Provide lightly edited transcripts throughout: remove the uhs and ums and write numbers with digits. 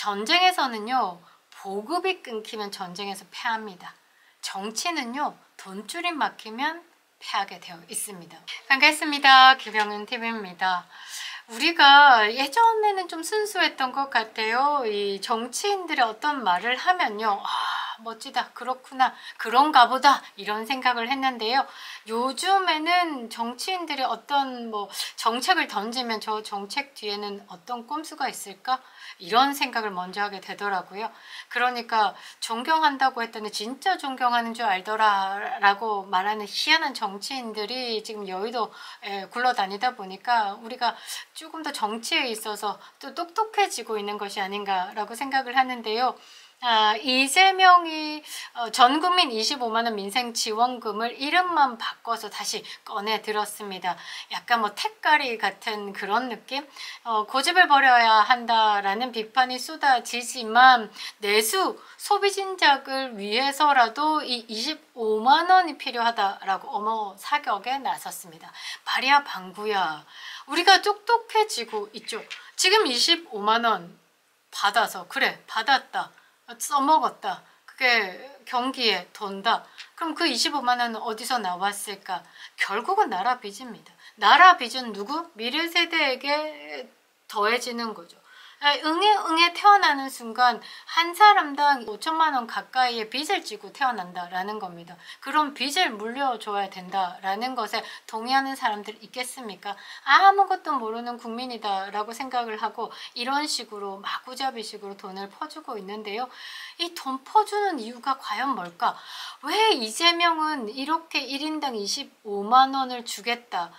전쟁에서는요, 보급이 끊기면 전쟁에서 패합니다. 정치는요, 돈줄이 막히면 패하게 되어 있습니다. 반갑습니다. 김영은 TV입니다. 우리가 예전에는 좀 순수했던 것 같아요. 이 정치인들이 어떤 말을 하면요, 멋지다, 그렇구나, 그런가 보다, 이런 생각을 했는데요. 요즘에는 정치인들이 어떤 정책을 던지면 저 정책 뒤에는 어떤 꼼수가 있을까? 이런 생각을 먼저 하게 되더라고요. 그러니까 존경한다고 했더니 진짜 존경하는 줄 알더라 라고 말하는 희한한 정치인들이 지금 여의도에 굴러다니다 보니까 우리가 조금 더 정치에 있어서 또 똑똑해지고 있는 것이 아닌가라고 생각을 하는데요. 이재명이 전국민 25만원 민생지원금을 이름만 바꿔서 다시 꺼내 들었습니다. 약간 택가리 같은 그런 느낌? 고집을 버려야 한다라는 비판이 쏟아지지만 내수 소비 진작을 위해서라도 이 25만원이 필요하다라고 어머 사격에 나섰습니다. 말이야 방구야. 우리가 똑똑해지고 있죠. 지금 25만원 받아서 그래 받았다. 써먹었다. 그게 경기에 돈다. 그럼 그 25만원은 어디서 나왔을까? 결국은 나라 빚입니다. 나라 빚은 누구? 미래 세대에게 더해지는 거죠. 응에 태어나는 순간 한 사람당 5천만원 가까이의 빚을 지고 태어난다라는 겁니다. 그런 빚을 물려줘야 된다라는 것에 동의하는 사람들 있겠습니까? 아무것도 모르는 국민이다라고 생각을 하고 이런 식으로 마구잡이식으로 돈을 퍼주고 있는데요. 이 돈 퍼주는 이유가 과연 뭘까? 왜 이재명은 이렇게 1인당 25만원을 주겠다,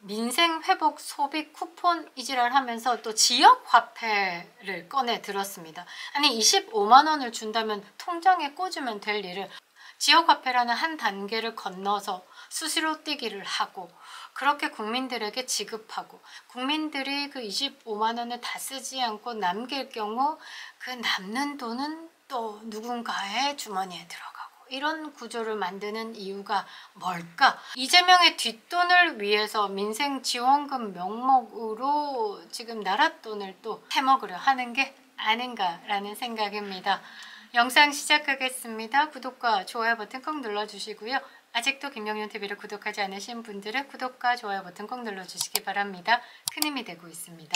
민생회복 소비 쿠폰 이지랄 하면서 또 지역화폐를 꺼내 들었습니다. 아니 25만원을 준다면 통장에 꽂으면 될 일을 지역화폐라는 한 단계를 건너서 수시로 뛰기를 하고 그렇게 국민들에게 지급하고 국민들이 그 25만원을 다 쓰지 않고 남길 경우 그 남는 돈은 또 누군가의 주머니에 들어가고 이런 구조를 만드는 이유가 뭘까? 이재명의 뒷돈을 위해서 민생지원금 명목으로 지금 나라 돈을 또 해먹으려 하는 게 아닌가라는 생각입니다. 영상 시작하겠습니다. 구독과 좋아요 버튼 꼭 눌러주시고요. 아직도 김영윤TV를 구독하지 않으신 분들은 구독과 좋아요 버튼 꼭 눌러주시기 바랍니다. 큰 힘이 되고 있습니다.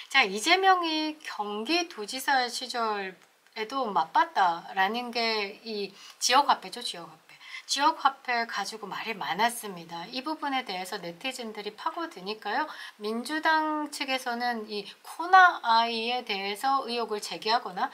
자, 이재명이 경기도지사 시절에도 맛봤다라는 게 이 지역화폐죠, 지역화폐. 지역화폐 가지고 말이 많았습니다. 이 부분에 대해서 네티즌들이 파고드니까요. 민주당 측에서는 이 코나아이에 대해서 의혹을 제기하거나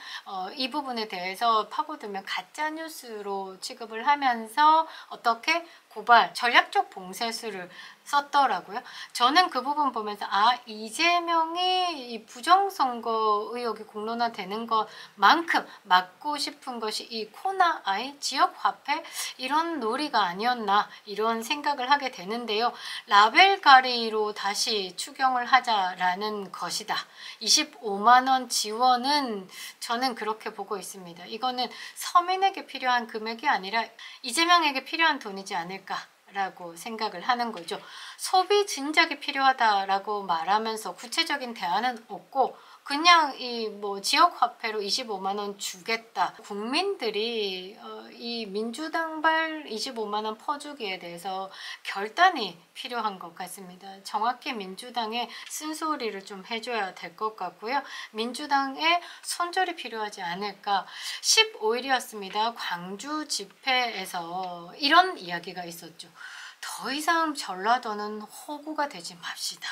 이 부분에 대해서 파고들면 가짜뉴스로 취급을 하면서 어떻게 고발, 전략적 봉쇄수를 썼더라고요. 저는 그 부분 보면서 이재명이 이 부정선거 의혹이 공론화되는 것만큼 막고 싶은 것이 이 코나아이 지역화폐 이런 놀이가 아니었나 이런 생각을 하게 되는데요. 라벨가리로 다시 추경을 하자라는 것이다. 25만원 지원은 저는 그렇게 보고 있습니다. 이거는 서민에게 필요한 금액이 아니라 이재명에게 필요한 돈이지 않을까 라고 생각을 하는 거죠. 소비 진작이 필요하다라고 말하면서 구체적인 대안은 없고 그냥 이 지역화폐로 25만원 주겠다. 국민들이 이 민주당발 25만원 퍼주기에 대해서 결단이 필요한 것 같습니다. 정확히 민주당의 쓴소리를 좀 해줘야 될 것 같고요. 민주당의 손절이 필요하지 않을까. 15일이었습니다. 광주 집회에서 이런 이야기가 있었죠. 더 이상 전라도는 호구가 되지 맙시다.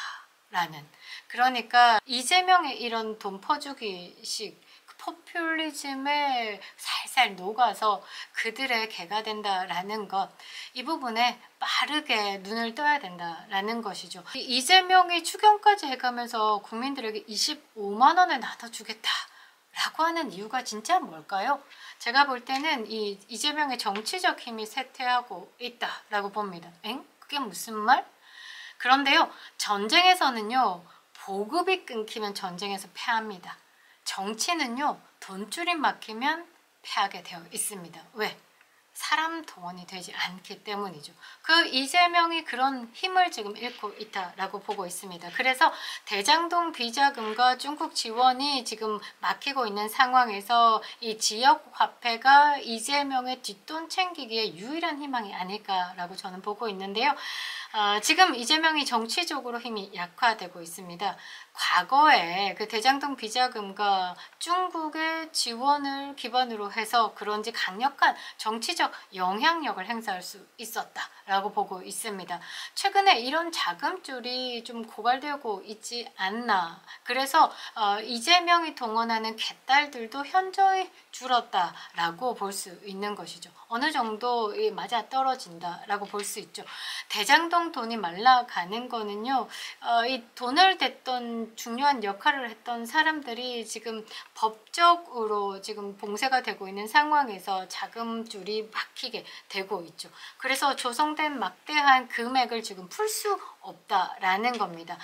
라는. 그러니까 이재명의 이런 돈 퍼주기식 포퓰리즘에 살살 녹아서 그들의 개가 된다라는 것, 이 부분에 빠르게 눈을 떠야 된다라는 것이죠. 이재명이 추경까지 해가면서 국민들에게 25만원을 나눠주겠다 라고 하는 이유가 진짜 뭘까요? 제가 볼 때는 이재명의 정치적 힘이 쇠퇴하고 있다라고 봅니다. 그게 무슨 말? 그런데요, 전쟁에서는요, 보급이 끊기면 전쟁에서 패합니다. 정치는요, 돈줄이 막히면 패하게 되어 있습니다. 왜? 사람 동원이 되지 않기 때문이죠. 그 이재명이 그런 힘을 지금 잃고 있다라고 보고 있습니다. 그래서 대장동 비자금과 중국 지원이 지금 막히고 있는 상황에서 이 지역 화폐가 이재명의 뒷돈 챙기기에 유일한 희망이 아닐까라고 저는 보고 있는데요. 지금 이재명이 정치적으로 힘이 약화되고 있습니다. 과거에 그 대장동 비자금과 중국의 지원을 기반으로 해서 그런지 강력한 정치적 영향력을 행사할 수 있었다라고 보고 있습니다. 최근에 이런 자금줄이 좀 고갈되고 있지 않나. 그래서 이재명이 동원하는 개딸들도 현저히 줄었다라고 볼 수 있는 것이죠. 어느 정도 맞아 떨어진다라고 볼 수 있죠. 대장동 돈이 말라가는 거는요. 이 돈을 댔던 중요한 역할을 했던 사람들이 지금 법적으로 지금 봉쇄가 되고 있는 상황에서 자금줄이 막히게 되고 있죠. 그래서 조성된 막대한 금액을 지금 풀 수 없다라는 겁니다.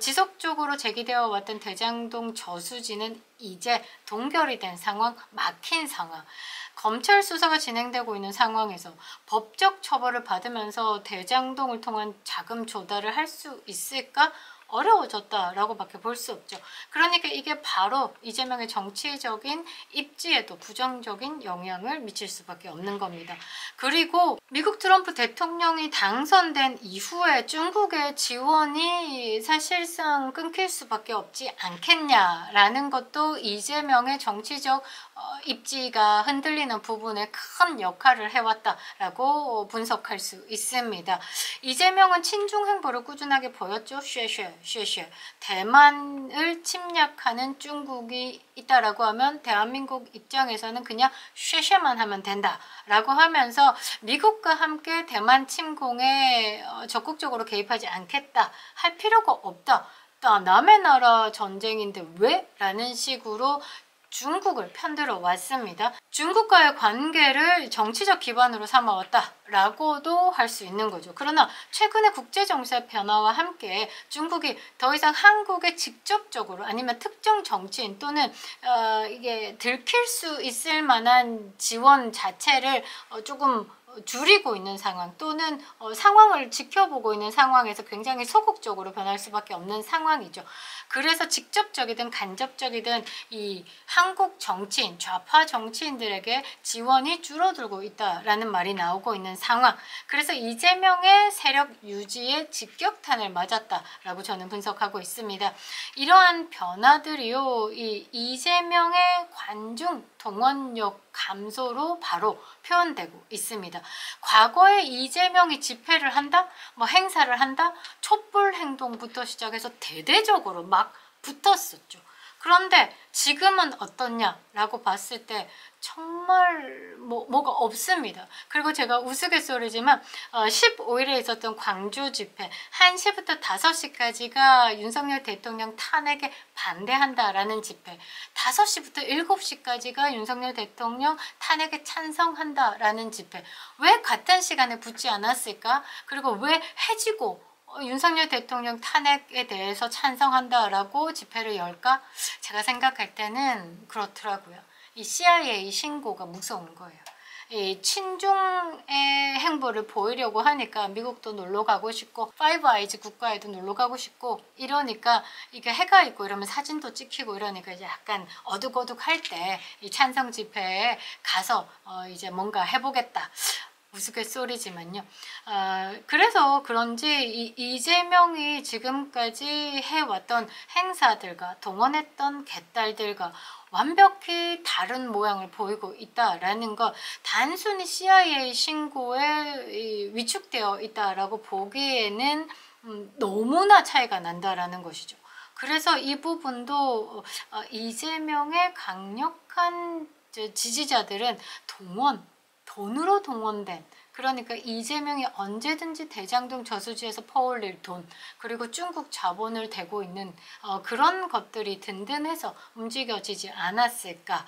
지속적으로 제기되어 왔던 대장동 저수지는 이제 동결이 된 상황, 막힌 상황. 검찰 수사가 진행되고 있는 상황에서 법적 처벌을 받으면서 대장동을 통한 자금 조달을 할 수 있을까? 어려워졌다라고 밖에 볼 수 없죠. 그러니까 이게 바로 이재명의 정치적인 입지에도 부정적인 영향을 미칠 수밖에 없는 겁니다. 그리고 미국 트럼프 대통령이 당선된 이후에 중국의 지원이 사실상 끊길 수밖에 없지 않겠냐라는 것도 이재명의 정치적 입지가 흔들리는 부분에 큰 역할을 해왔다라고 분석할 수 있습니다. 이재명은 친중 행보를 꾸준하게 보였죠. 쉐쉐. 대만을 침략하는 중국이 있다라고 하면 대한민국 입장에서는 그냥 쉐쉐만 하면 된다라고 하면서 미국과 함께 대만 침공에 적극적으로 개입하지 않겠다, 할 필요가 없다. 남의 나라 전쟁인데 왜? 라는 식으로 중국을 편들어 왔습니다. 중국과의 관계를 정치적 기반으로 삼아왔다라고도 할 수 있는 거죠. 그러나 최근의 국제정세 변화와 함께 중국이 더 이상 한국에 직접적으로 아니면 특정 정치인 또는 이게 들킬 수 있을 만한 지원 자체를 조금 줄이고 있는 상황 또는 상황을 지켜보고 있는 상황에서 굉장히 소극적으로 변할 수밖에 없는 상황이죠. 그래서 직접적이든 간접적이든 이 한국 정치인, 좌파 정치인들에게 지원이 줄어들고 있다라는 말이 나오고 있는 상황. 그래서 이재명의 세력 유지에 직격탄을 맞았다라고 저는 분석하고 있습니다. 이러한 변화들이요, 이 이재명의 관중 동원력 감소로 바로 표현되고 있습니다. 과거에 이재명이 집회를 한다, 뭐 행사를 한다, 촛불 행동부터 시작해서 대대적으로 막 붙었었죠. 그런데 지금은 어떻냐라고 봤을 때 정말 뭐가 없습니다. 그리고 제가 우스갯소리지만 15일에 있었던 광주 집회 1시부터 5시까지가 윤석열 대통령 탄핵에 반대한다라는 집회, 5시부터 7시까지가 윤석열 대통령 탄핵에 찬성한다라는 집회, 왜 같은 시간에 붙지 않았을까? 그리고 왜 해지고 윤석열 대통령 탄핵에 대해서 찬성한다라고 집회를 열까? 제가 생각할 때는 그렇더라고요. 이 CIA 신고가 무서운 거예요. 이 친중의 행보를 보이려고 하니까 미국도 놀러 가고 싶고 파이브 아이즈 국가에도 놀러 가고 싶고 이러니까 이게 해가 있고 이러면 사진도 찍히고 이러니까 이제 약간 어둑어둑할 때 이 찬성 집회에 가서 이제 뭔가 해보겠다. 우스갯소리지만요. 그래서 그런지 이재명이 지금까지 해왔던 행사들과 동원했던 개딸들과 완벽히 다른 모양을 보이고 있다라는 것, 단순히 CIA 신고에 위축되어 있다라고 보기에는 너무나 차이가 난다라는 것이죠. 그래서 이 부분도 이재명의 강력한 지지자들은 돈으로 동원된, 그러니까 이재명이 언제든지 대장동 저수지에서 퍼올릴 돈, 그리고 중국 자본을 대고 있는 그런 것들이 든든해서 움직여지지 않았을까.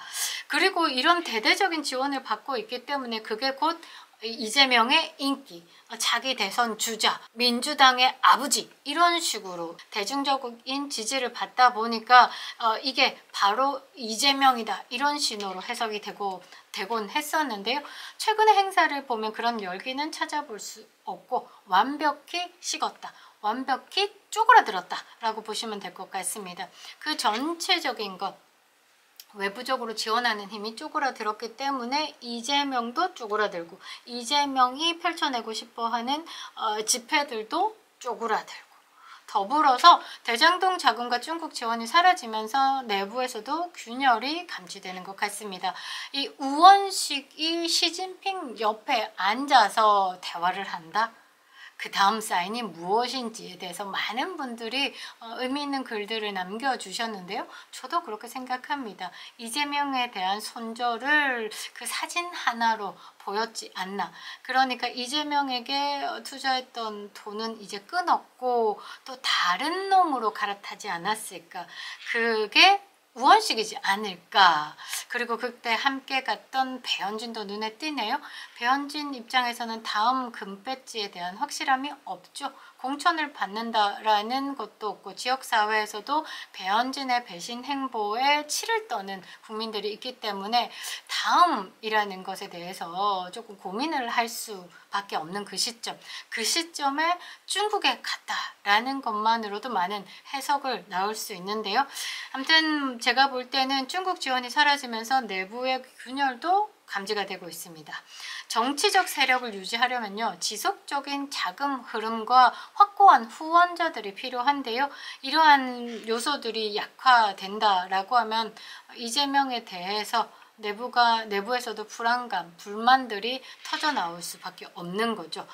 그리고 이런 대대적인 지원을 받고 있기 때문에 그게 곧 이재명의 인기, 자기 대선 주자, 민주당의 아버지 이런 식으로 대중적인 지지를 받다 보니까 이게 바로 이재명이다 이런 신호로 해석이 되곤 했었는데요. 최근의 행사를 보면 그런 열기는 찾아볼 수 없고 완벽히 식었다. 완벽히 쪼그라들었다 라고 보시면 될 것 같습니다. 그 전체적인 것 외부적으로 지원하는 힘이 쪼그라들었기 때문에 이재명도 쪼그라들고 이재명이 펼쳐내고 싶어하는 집회들도 쪼그라들고 더불어서 대장동 자금과 중국 지원이 사라지면서 내부에서도 균열이 감지되는 것 같습니다. 이 우원식이 시진핑 옆에 앉아서 대화를 한다? 그 다음 사인이 무엇인지에 대해서 많은 분들이 의미 있는 글들을 남겨주셨는데요. 저도 그렇게 생각합니다. 이재명에 대한 손절을 그 사진 하나로 보였지 않나. 그러니까 이재명에게 투자했던 돈은 이제 끊었고 또 다른 놈으로 갈아타지 않았을까. 그게 우원식이지 않을까. 그리고 그때 함께 갔던 배현진도 눈에 띄네요. 배현진 입장에서는 다음 금배지에 대한 확실함이 없죠. 공천을 받는다라는 것도 없고 지역사회에서도 배현진의 배신 행보에 치를 떠는 국민들이 있기 때문에 다음이라는 것에 대해서 조금 고민을 할 수밖에 없는 그 시점에 중국에 갔다라는 것만으로도 많은 해석을 나올 수 있는데요. 아무튼 제가 볼 때는 중국 지원이 사라지면서 내부의 균열도 감지가 되고 있습니다. 정치적 세력을 유지하려면요. 지속적인 자금 흐름과 확고한 후원자들이 필요한데요. 이러한 요소들이 약화된다라고 하면 이재명에 대해서 내부에서도 불안감, 불만들이 터져나올 수밖에 없는 거죠.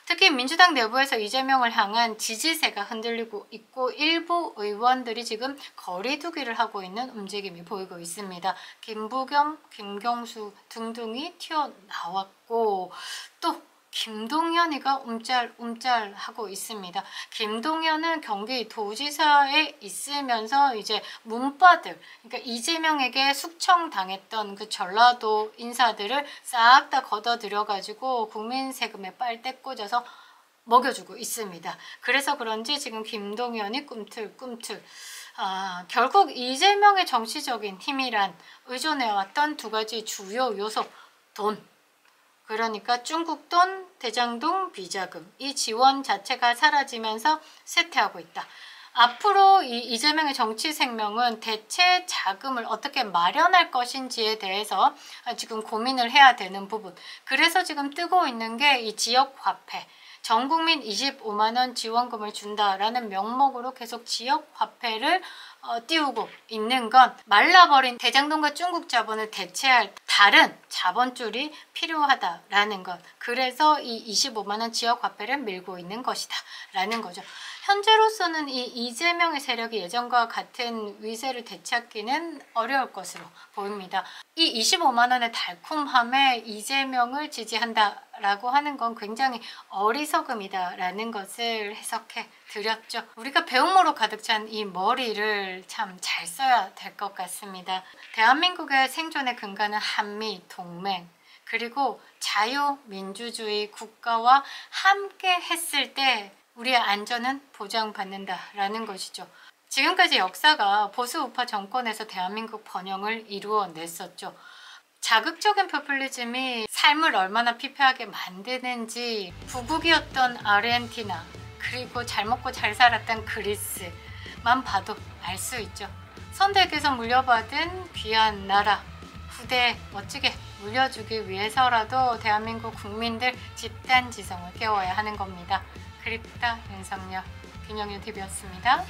특히 민주당 내부에서 이재명을 향한 지지세가 흔들리고 있고 일부 의원들이 지금 거리두기를 하고 있는 움직임이 보이고 있습니다. 김부겸, 김경수 등등이 튀어나왔고 또 김동연이가 움짤움짤하고 있습니다. 김동연은 경기도지사에 있으면서 이제 문바들, 그러니까 이재명에게 숙청당했던 그 전라도 인사들을 싹 다 걷어들여가지고 국민 세금에 빨대 꽂아서 먹여주고 있습니다. 그래서 그런지 지금 김동연이 꿈틀꿈틀 결국 이재명의 정치적인 힘이란 의존해왔던 두 가지 주요 요소, 돈, 그러니까 중국 돈, 대장동 비자금, 이 지원 자체가 사라지면서 쇠퇴하고 있다. 앞으로 이 이재명의 정치 생명은 대체 자금을 어떻게 마련할 것인지에 대해서 지금 고민을 해야 되는 부분. 그래서 지금 뜨고 있는 게 이 지역화폐. 전국민 25만원 지원금을 준다라는 명목으로 계속 지역화폐를 띄우고 있는 건 말라버린 대장동과 중국 자본을 대체할 다른 자본줄이 필요하다라는 것. 그래서 이 25만원 지역화폐를 밀고 있는 것이다 라는 거죠. 현재로서는 이 이재명의 세력이 예전과 같은 위세를 되찾기는 어려울 것으로 보입니다. 이 25만원의 달콤함에 이재명을 지지한다라고 하는 건 굉장히 어리석음이다라는 것을 해석해 드렸죠. 우리가 배움으로 가득 찬 이 머리를 참 잘 써야 될 것 같습니다. 대한민국의 생존의 근간은 한미 동맹, 그리고 자유민주주의 국가와 함께 했을 때 우리의 안전은 보장받는다라는 것이죠. 지금까지 역사가 보수 우파 정권에서 대한민국 번영을 이루어냈었죠. 자극적인 포퓰리즘이 삶을 얼마나 피폐하게 만드는지 부국이었던 아르헨티나, 그리고 잘 먹고 잘 살았던 그리스만 봐도 알 수 있죠. 선대에게서 물려받은 귀한 나라, 후대에 멋지게 물려주기 위해서라도 대한민국 국민들 집단지성을 깨워야 하는 겁니다. 그립다 윤석열, 김영윤TV였습니다.